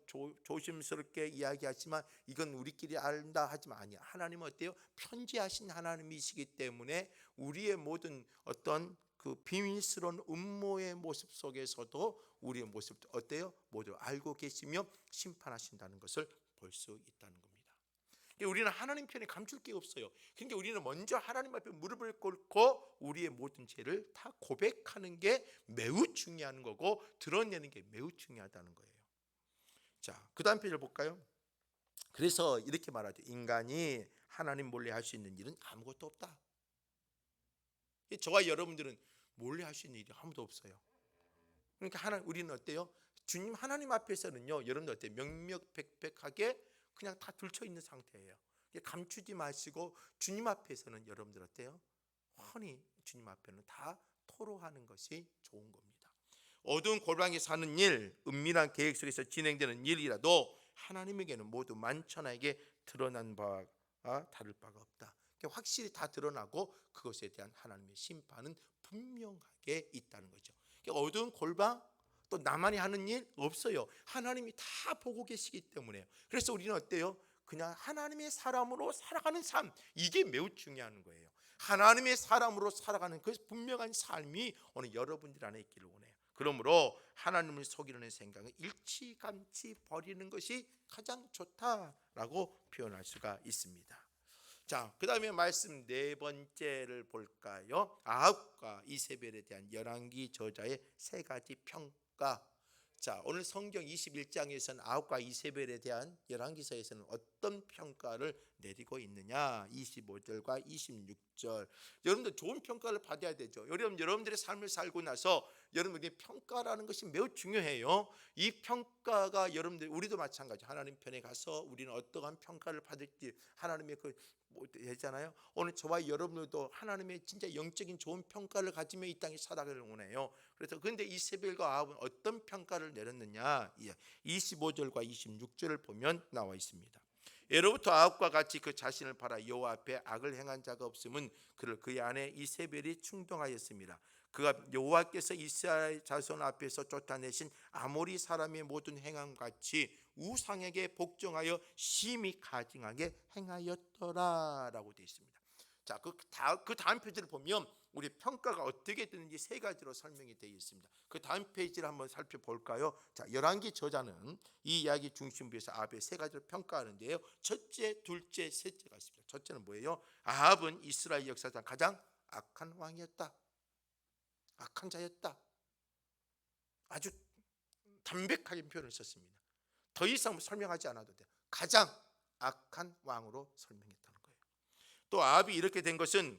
조심스럽게 이야기하지만 이건 우리끼리 안다 하지만 아니야. 하나님은 어때요? 편지하신 하나님이시기 때문에 우리의 모든 어떤 그 비밀스러운 음모의 모습 속에서도 우리의 모습도 어때요? 모두 알고 계시며 심판하신다는 것을 볼 수 있다는 겁니다. 우리는 하나님 편에 감출 게 없어요. 그러니까 우리는 먼저 하나님 앞에 무릎을 꿇고 우리의 모든 죄를 다 고백하는 게 매우 중요한 거고 드러내는 게 매우 중요하다는 거예요. 자, 그 다음 페이지를 볼까요? 그래서 이렇게 말하죠. 인간이 하나님 몰래 할 수 있는 일은 아무것도 없다. 저와 여러분들은 몰래 할 수 있는 일이 아무도 없어요. 그러니까 우리는 어때요? 주님 하나님 앞에서는요, 여러분들 어때요? 명명백백하게 그냥 다 들쳐 있는 상태예요. 감추지 마시고 주님 앞에서는 여러분들 어때요? 훤히 주님 앞에는 다 토로하는 것이 좋은 겁니다. 어두운 골방에 사는 일, 은밀한 계획 속에서 진행되는 일이라도 하나님에게는 모두 만천하에게 드러난 바와 다를 바가 없다. 확실히 다 드러나고 그것에 대한 하나님의 심판은 분명하게 있다는 거죠. 어두운 골방, 또 나만이 하는 일 없어요. 하나님이 다 보고 계시기 때문에요. 그래서 우리는 어때요? 그냥 하나님의 사람으로 살아가는 삶, 이게 매우 중요한 거예요. 하나님의 사람으로 살아가는 그 분명한 삶이 오늘 여러분들 안에 있기를 원해요. 그러므로 하나님을 속이려는 생각은 일치감치 버리는 것이 가장 좋다라고 표현할 수가 있습니다. 자, 그 다음에 말씀 네 번째를 볼까요? 아합과 이세벨에 대한 열왕기 저자의 세 가지 평가. 자, 오늘 성경 21장에서는 아합과 이세벨에 대한 열왕기서에서는 어떤 평가를 내리고 있느냐? 25절과 26절. 여러분들 좋은 평가를 받아야 되죠. 여러분들의 삶을 살고 나서 여러분들의 평가라는 것이 매우 중요해요. 이 평가가 여러분들, 우리도 마찬가지. 하나님 편에 가서 우리는 어떠한 평가를 받을지 하나님의 되잖아요. 오늘 저와 여러분들도 하나님의 진짜 영적인 좋은 평가를 가지며 이 땅에 살아가기를 원해요. 그래서 근데 이세벨과 아합은 어떤 평가를 내렸느냐? 25절과 26절을 보면 나와 있습니다. 예로부터 아합과 같이 그 자신을 팔아 여호와 앞에 악을 행한 자가 없음은 그를 그의 아내 이세벨이 충동하였습니다. 그가 여호와께서 이스라엘 자손 앞에서 쫓아내신 아모리 사람의 모든 행함 같이 우상에게 복종하여 심히 가증하게 행하였더라라고 되어 있습니다. 자, 그 다음 페이지를 보면 우리 평가가 어떻게 되는지 세 가지로 설명이 되어 있습니다. 그 다음 페이지를 한번 살펴볼까요? 자, 열왕기 저자는 이 이야기 중심부에서 아합의 세 가지를 평가하는데요. 첫째, 둘째, 셋째가 있습니다. 첫째는 뭐예요? 아합은 이스라엘 역사상 가장 악한 왕이었다. 악한 자였다. 아주 담백하게 표현을 썼습니다. 더 이상 설명하지 않아도 돼요. 가장 악한 왕으로 설명했다는 거예요. 또 아합이 이렇게 된 것은,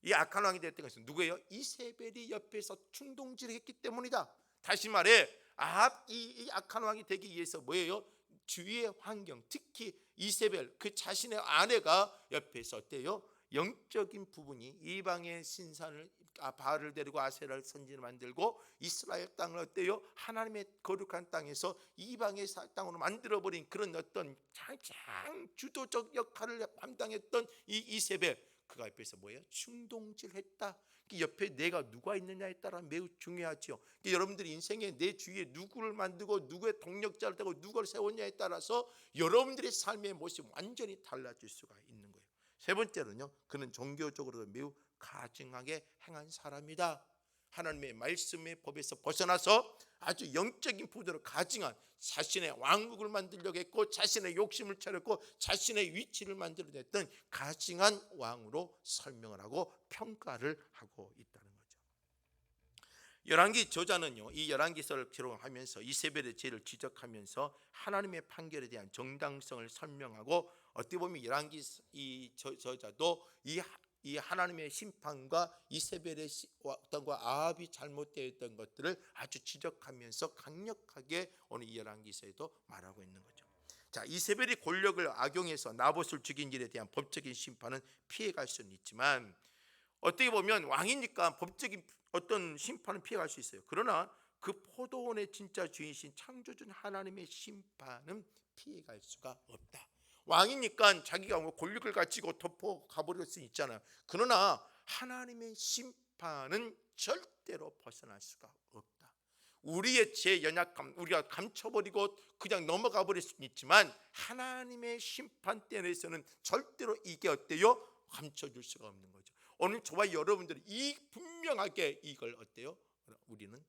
이 악한 왕이 됐던 것은 누구예요? 이세벨이 옆에서 충동질했기 때문이다. 다시 말해 아합 이 악한 왕이 되기 위해서 뭐예요? 주위의 환경, 특히 이세벨 그 자신의 아내가 옆에서 어때요? 영적인 부분이 이방의 신산을 바알을 데리고 아세라를 선지를 만들고 이스라엘 땅을 어때요? 하나님의 거룩한 땅에서 이방의 땅으로 만들어버린 그런 어떤 가장 주도적 역할을 감당했던 이 이세벨, 그가 옆에서 뭐예요? 충동질했다. 옆에 내가 누가 있느냐에 따라 매우 중요하죠. 여러분들이 인생에 내 주위에 누구를 만들고 누구의 동력자를 되고 누구를 세웠냐에 따라서 여러분들의 삶의 모습이 완전히 달라질 수가 있는 거예요. 세 번째로는요, 그는 종교적으로도 매우 가증하게 행한 사람이다. 하나님의 말씀의 법에서 벗어나서 아주 영적인 부분으로 가증한, 자신의 왕국을 만들려고 했고 자신의 욕심을 차렸고 자신의 위치를 만들어냈던 가증한 왕으로 설명을 하고 평가를 하고 있다는 거죠. 열왕기 저자는요, 이 열왕기서를 기록하면서 이세벨의 죄를 지적하면서 하나님의 판결에 대한 정당성을 설명하고, 어떻게 보면 열왕기 이 저자도 이 하나님의 심판과 이세벨의 어떤과 아합이 잘못되어 있던 것들을 아주 지적하면서 강력하게 오늘 이 열왕기서에도 말하고 있는 거죠. 자, 이세벨이 권력을 악용해서 나봇을 죽인 일에 대한 법적인 심판은 피해갈 수는 있지만, 어떻게 보면 왕이니까 법적인 어떤 심판은 피해갈 수 있어요. 그러나 그 포도원의 진짜 주인이신 창조주 하나님의 심판은 피해갈 수가 없다. 왕이니까 자기가 권력을 가지고 덮어 가버릴 수 있잖아요. 그러나 하나님의 심판은 절대로 벗어날 수가 없다. 우리의 제 연약함 우리가 감춰버리고 그냥 넘어가 버릴 수는 있지만 하나님의 심판대에서는 절대로 이게 어때요? 감춰줄 수가 없는 거죠. 오늘 저와 여러분들이 이 분명하게 이걸 어때요? 우리는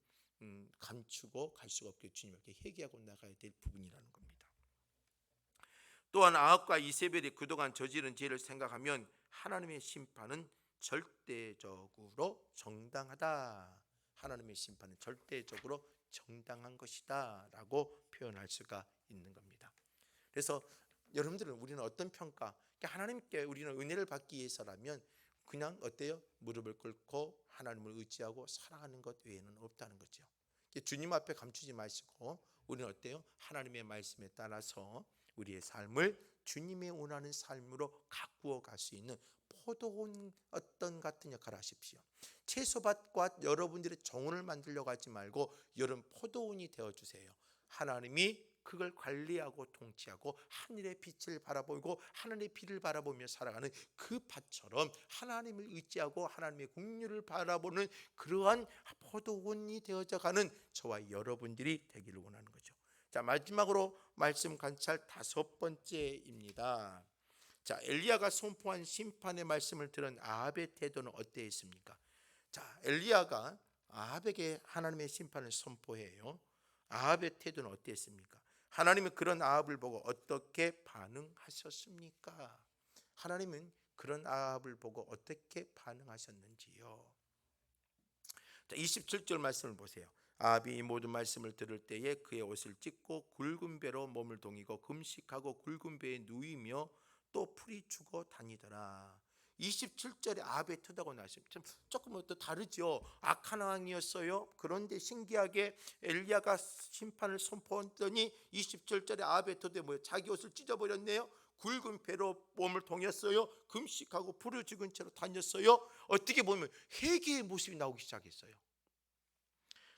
감추고 갈 수가 없게 주님께 회개하고 나가야 될 부분이라는 겁니다. 또한 아합과 이세벨이 그동안 저지른 죄를 생각하면 하나님의 심판은 절대적으로 정당하다. 하나님의 심판은 절대적으로 정당한 것이다 라고 표현할 수가 있는 겁니다. 그래서 여러분들은 우리는 어떤 평가, 하나님께 우리는 은혜를 받기 위해서라면 그냥 어때요? 무릎을 꿇고 하나님을 의지하고 살아가는 것 외에는 없다는 거죠. 주님 앞에 감추지 마시고 우리는 어때요? 하나님의 말씀에 따라서 우리의 삶을 주님의 원하는 삶으로 가꾸어 갈 수 있는 포도원 어떤 같은 역할을 하십시오. 채소밭과 여러분들의 정원을 만들려고 하지 말고 여러분 포도원이 되어주세요. 하나님이 그걸 관리하고 통치하고 하늘의 빛을 바라보고 하늘의 비를 바라보며 살아가는 그 밭처럼 하나님을 의지하고 하나님의 긍휼을 바라보는 그러한 포도원이 되어져 가는 저와 여러분들이 되기를 원하는 거죠. 자, 마지막으로 말씀 관찰 5번째입니다. 자, 엘리야가 선포한 심판의 말씀을 들은 아합의 태도는 어땠습니까? 자, 엘리야가 아합에게 하나님의 심판을 선포해요. 아합의 태도는 어땠습니까? 하나님은 그런 아합을 보고 어떻게 반응하셨습니까? 하나님은 그런 아합을 보고 어떻게 반응하셨는지요? 자, 27절 말씀을 보세요. 아합이 이 모든 말씀을 들을 때에 그의 옷을 찢고 굵은 배로 몸을 동이고 금식하고 굵은 배에 누이며 또 풀이 죽어 다니더라. 27절에 아합의 태도가 나왔어요. 조금 또 다르죠. 악한 왕이었어요. 그런데 신기하게 엘리야가 심판을 선포했더니 27절에 아합의 태도에 뭐예요? 자기 옷을 찢어버렸네요. 굵은 배로 몸을 동였어요. 금식하고 풀을 죽은 채로 다녔어요. 어떻게 보면 회개의 모습이 나오기 시작했어요.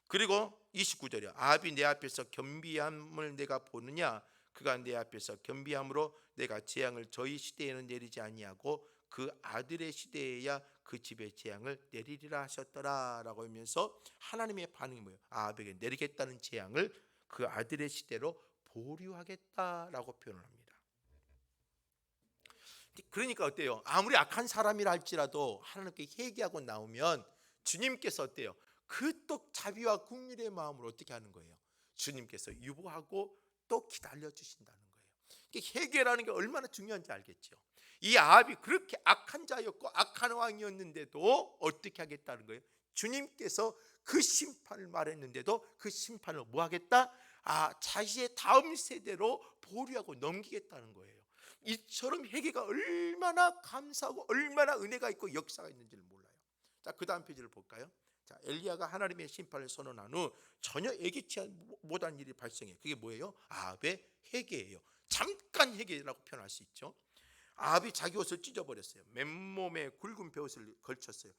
그리고 29절이요. 아합이 내 앞에서 겸비함을 내가 보느냐? 그가 내 앞에서 겸비함으로 내가 재앙을 저희 시대에는 내리지 아니하고 그 아들의 시대에야 그 집의 재앙을 내리리라 하셨더라 라고 하면서 하나님의 반응이 뭐예요? 아합에게 내리겠다는 재앙을 그 아들의 시대로 보류하겠다라고 표현을 합니다. 그러니까 어때요? 아무리 악한 사람이라 할지라도 하나님께 회개하고 나오면 주님께서 어때요? 그 또 자비와 긍휼의 마음으로 어떻게 하는 거예요? 주님께서 유보하고 또 기다려 주신다는 거예요. 회개라는 게 얼마나 중요한지 알겠죠? 이 아합이 그렇게 악한 자였고 악한 왕이었는데도 어떻게 하겠다는 거예요? 주님께서 그 심판을 말했는데도 그 심판을 뭐 하겠다? 자신의 다음 세대로 보류하고 넘기겠다는 거예요. 이처럼 회개가 얼마나 감사하고 얼마나 은혜가 있고 역사가 있는지를 몰라요. 자, 그 다음 페이지를 볼까요? 자, 엘리야가 하나님의 심판을 선언한 후 전혀 예기치 못한 일이 발생해요. 그게 뭐예요? 아합의 회개예요. 잠깐 회개라고 표현할 수 있죠. 아합이 자기 옷을 찢어버렸어요. 맨몸에 굵은 베옷을 걸쳤어요.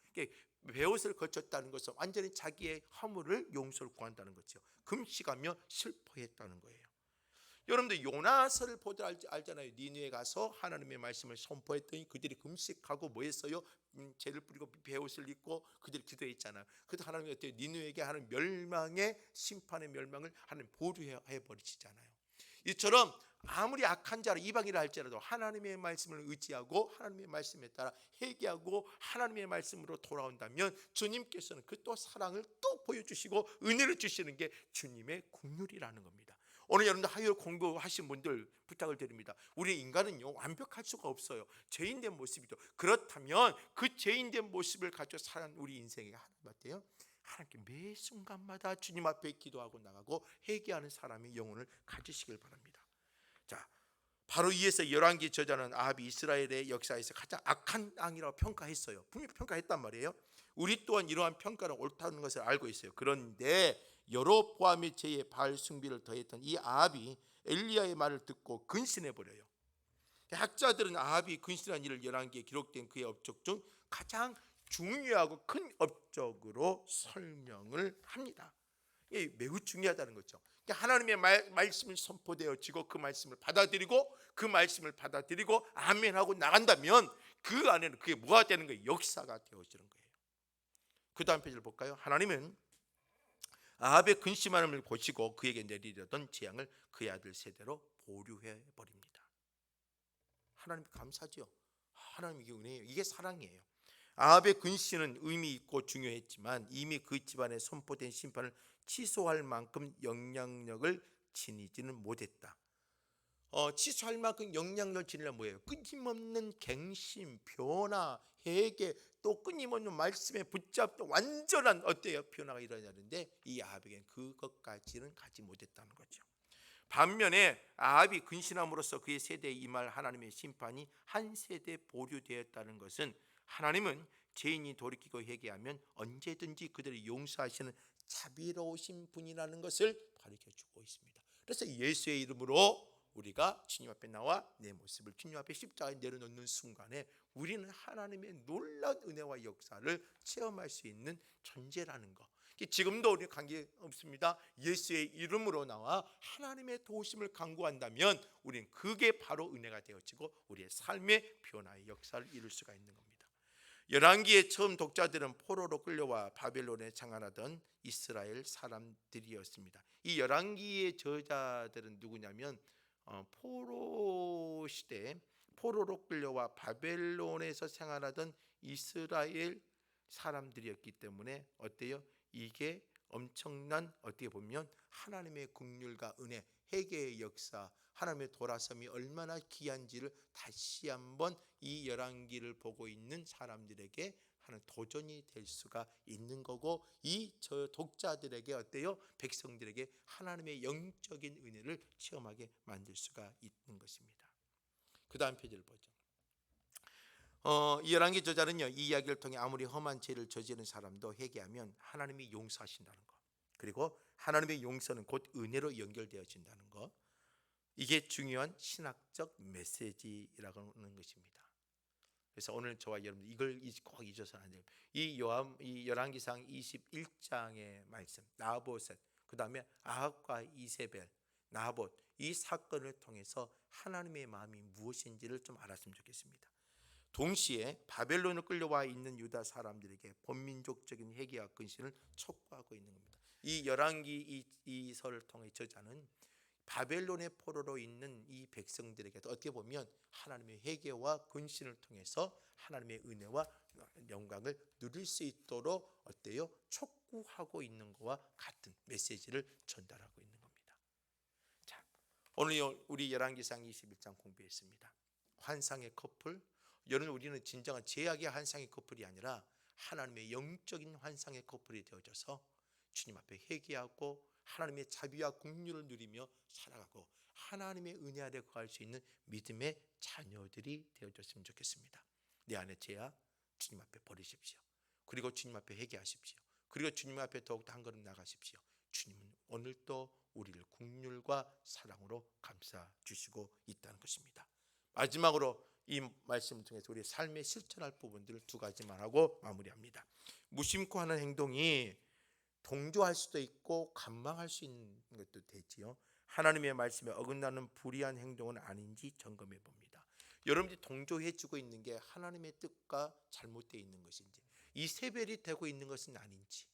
베옷을 걸쳤다는 것은 완전히 자기의 허물을 용서를 구한다는 거죠. 금식하며 슬퍼했다는 거예요. 여러분들 요나서를 보다 알잖아요. 니느웨에 가서 하나님의 말씀을 선포했더니 그들이 금식하고 뭐 했어요? 죄를 뿌리고 베옷을 입고 그들이 기도했잖아요. 그래서 하나님이 어때요? 니느웨에게 하는 멸망의 심판의 멸망을 하나님 보류해 버리시잖아요. 이처럼 아무리 악한 자라 이방이라 할지라도 하나님의 말씀을 의지하고 하나님의 말씀에 따라 회개하고 하나님의 말씀으로 돌아온다면 주님께서는 그 또 사랑을 또 보여주시고 은혜를 주시는 게 주님의 긍휼이라는 겁니다. 오늘 여러분들 하여 공부하신 분들 부탁을 드립니다. 우리 인간은요 완벽할 수가 없어요. 죄인된 모습이죠. 그렇다면 그 죄인된 모습을 가지고 사는 우리 인생이 하나님 같아요. 하나님께 매 순간마다 주님 앞에 기도하고 나가고 회개하는 사람의 영혼을 가지시길 바랍니다. 자, 바로 이에서 열왕기 저자는 아합이 이스라엘의 역사에서 가장 악한 왕이라고 평가했어요. 분명히 평가했단 말이에요. 우리 또한 이러한 평가는 옳다는 것을 알고 있어요. 그런데 여로보암의 죄에 바알 숭배를 더했던 이 아합이 엘리야의 말을 듣고 근신해 버려요. 학자들은 아합이 근신한 일을 열왕기에 기록된 그의 업적 중 가장 중요하고 큰 업적으로 설명을 합니다. 이게 매우 중요하다는 거죠. 하나님의 말씀이 선포되어지고 그 말씀을 받아들이고 아멘하고 나간다면 그 안에는 그게 뭐가 되는 거예요? 역사가 되어지는 거예요. 그 다음 페이지를 볼까요? 하나님은 아합의 근심함을 보시고 그에게 내리려던 재앙을 그의 아들 세대로 보류해 버립니다. 하나님 감사죠. 하나님의 은혜예요. 이게 사랑이에요. 아합의 근심은 의미 있고 중요했지만 이미 그 집안에 선포된 심판을 취소할 만큼 영향력을 지니지는 못했다. 취소할 만큼 영향력을 지니려면 뭐예요? 끊임없는 갱신, 변화, 회개, 또 끊임없는 말씀에 붙잡던 완전한 어때요? 변화가 일어나는데 이 아합에게는 그것까지는 가지 못했다는 거죠. 반면에 아합이 근신함으로써 그의 세대에 임할 하나님의 심판이 한 세대 보류되었다는 것은 하나님은 죄인이 돌이키고 회개하면 언제든지 그들을 용서하시는 자비로우신 분이라는 것을 가르쳐주고 있습니다. 그래서 예수의 이름으로 우리가 주님 앞에 나와 내 모습을 주님 앞에 십자가에 내려놓는 순간에 우리는 하나님의 놀라운 은혜와 역사를 체험할 수 있는 존재라는 것. 지금도 우리 관계 없습니다. 예수의 이름으로 나와 하나님의 도우심을 간구한다면 우리는 그게 바로 은혜가 되어지고 우리의 삶의 변화의 역사를 이룰 수가 있는 겁니다. 열왕기의 처음 독자들은 포로로 끌려와 바벨론에 장안하던 이스라엘 사람들이었습니다. 이 열왕기의 저자들은 누구냐면 포로 시대 포로로 끌려와 바벨론에서 생활하던 이스라엘 사람들이었기 때문에 어때요? 이게 엄청난 어떻게 보면 하나님의 긍휼과 은혜, 회개의 역사, 하나님의 돌아섬이 얼마나 귀한지를 다시 한번 이 열왕기를 보고 있는 사람들에게 하는 도전이 될 수가 있는 거고, 이 저 독자들에게 어때요? 백성들에게 하나님의 영적인 은혜를 체험하게 만들 수가 있는 것입니다. 그 다음 페이지를 보죠. 이 열왕기 저자는요, 이 이야기를 통해 아무리 험한 죄를 저지른 사람도 회개하면 하나님이 용서하신다는 것, 그리고 하나님의 용서는 곧 은혜로 연결되어진다는 것, 이게 중요한 신학적 메시지라고 하는 것입니다. 그래서 오늘 저와 여러분 이걸 꼭 잊어서는 안 돼요. 이 열왕기상 21장의 말씀, 나봇셋, 그 다음에 아합과 이세벨, 나봇, 이 사건을 통해서 하나님의 마음이 무엇인지를 좀 알았으면 좋겠습니다. 동시에 바벨론을 끌려와 있는 유다 사람들에게 본민족적인 회개와 근신을 촉구하고 있는 겁니다. 이 열왕기 이 설을 통해 저자는 바벨론의 포로로 있는 이 백성들에게도 어떻게 보면 하나님의 회개와 근신을 통해서 하나님의 은혜와 영광을 누릴 수 있도록 어때요? 촉구하고 있는 것과 같은 메시지를 전달하고 있는 겁니다. 자, 오늘 우리 열왕기상 21장 공부했습니다. 환상의 커플. 여러분, 우리는 진정한 제약의 환상의 커플이 아니라 하나님의 영적인 환상의 커플이 되어져서 주님 앞에 회개하고 하나님의 자비와 긍휼을 누리며 살아가고 하나님의 은혜 아래 거할 수 있는 믿음의 자녀들이 되어졌으면 좋겠습니다. 내 안에 죄악 주님 앞에 버리십시오. 그리고 주님 앞에 회개하십시오. 그리고 주님 앞에 더욱더 한 걸음 나가십시오. 주님은 오늘도 우리를 긍휼과 사랑으로 감싸 주시고 있다는 것입니다. 마지막으로 이 말씀을 통해서 우리의 삶에 실천할 부분들을 두 가지만 하고 마무리합니다. 무심코 하는 행동이 동조할 수도 있고 관망할 수 있는 것도 되지요. 하나님의 말씀에 어긋나는 불의한 행동은 아닌지 점검해 봅니다. 여러분들이 동조해 주고 있는 게 하나님의 뜻과 잘못되어 있는 것인지, 이세벨이 되고 있는 것은 아닌지,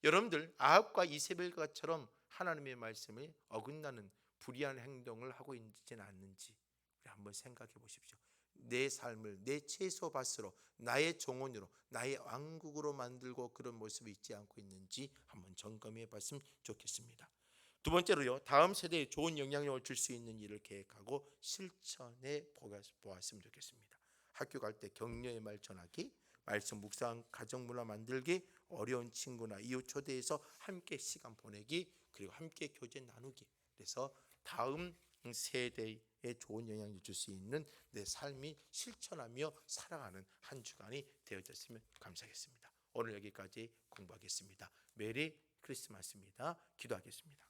여러분들 아합과 이세벨과처럼 하나님의 말씀에 어긋나는 불의한 행동을 하고 있지는 않는지 한번 생각해 보십시오. 내 삶을 내 채소밭으로, 나의 정원으로, 나의 왕국으로 만들고 그런 모습이 있지 않고 있는지 한번 점검해 봤으면 좋겠습니다. 두 번째로요, 다음 세대에 좋은 영향력을 줄 수 있는 일을 계획하고 실천해 보았으면 좋겠습니다. 학교 갈 때 격려의 말 전하기, 말씀 묵상, 가정문화 만들기, 어려운 친구나 이웃 초대해서 함께 시간 보내기, 그리고 함께 교제 나누기. 그래서 다음 세대에 좋은 영향을 줄 수 있는 내 삶이 실천하며 살아가는 한 주간이 되어졌으면 감사하겠습니다. 오늘 여기까지 공부하겠습니다. 메리 크리스마스입니다. 기도하겠습니다.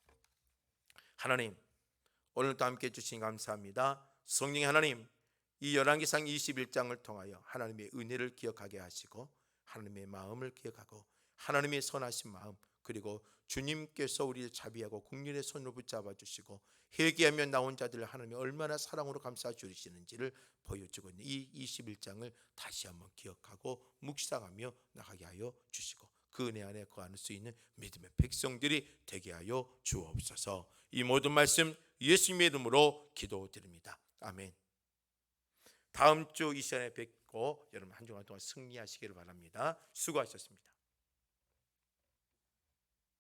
하나님, 오늘도 함께 해주신 감사합니다. 성령 하나님, 이 열왕기상 21장을 통하여 하나님의 은혜를 기억하게 하시고 하나님의 마음을 기억하고 하나님의 선하신 마음, 그리고 주님께서 우리를 자비하고 긍휼의 손으로 붙잡아 주시고 회개하며 나온 자들을 하나님이 얼마나 사랑으로 감싸 주시는지를 보여주고 있는 이 21장을 다시 한번 기억하고 묵상하며 나가게 하여 주시고 그 은혜 안에 거할 수 있는 믿음의 백성들이 되게 하여 주옵소서. 이 모든 말씀 예수님의 이름으로 기도드립니다. 아멘. 다음 주 이 시간에 뵙고 여러분 한 주간 동안 승리하시기를 바랍니다. 수고하셨습니다.